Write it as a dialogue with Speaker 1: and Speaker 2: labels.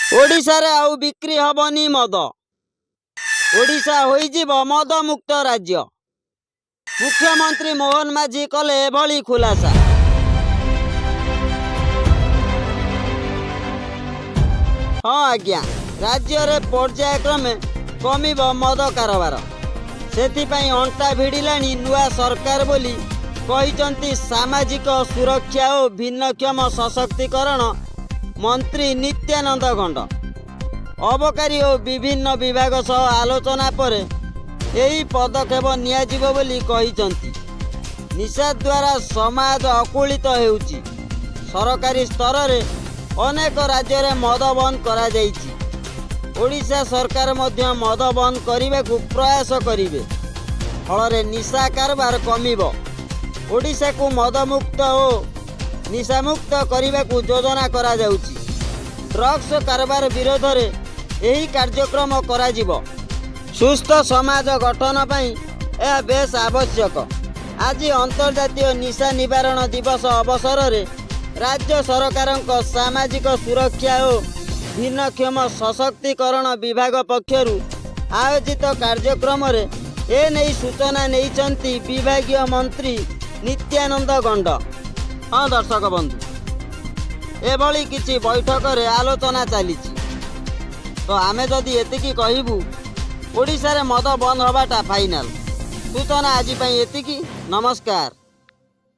Speaker 1: ओडिशारे आउ बिक्री हबनी मद। ओडिशा होइजिब मद मुक्त राज्य। मुख्यमंत्री मोहन माझी कले एभली खुलासा। हाँ आज्ञा, राज्य रे पर्यायक्रमे कमिब मद कारोबार। सेथिपाई अंटा भिड़िलाणी नुआ सरकार बोली कहिचंती सामाजिक सुरक्षा और भिन्नक्षम सशक्तिकरण मंत्री नित्यानंद गंड। अबकारी और विभिन्न विभाग सह आलोचना पर यही पदक्षेप नियाजिबो बोली कहिचंती। निशा द्वारा समाज अकुलित हेउची। सरकारी स्तर रे अनेक राज्य रे मद बंद करा जाइची। ओडिशा सरकार मध्य मद बंद करने को प्रयास करिवे। फल निशा कारबार कमिबो। ओडिशा को मद मुक्त और निशा मुक्त करने को योजना करा जाउची। ड्रग्स कारबार विरोध रे यही कार्यक्रम करा जिवो। सुस्थ समाज गठन पई यह बेस आवश्यक। आज अंतर्जातीय निशा निवारण दिवस अवसर रे राज्य सरकारक सामाजिक सुरक्षा और भिन्नक्षम सशक्तिकरण विभाग पक्षरु आयोजित कार्यक्रम रे ए नहीं सूचना नहीं विभागीय मंत्री नित्यानंद गंड। हाँ दर्शक बंधु, एभली किछि बैठक रे आलोचना चली। तो आमे जदि एतिकी कहबू ओडिशा रे मद बंद हबाटा फाइनल। सूचना आज एतिकी। नमस्कार।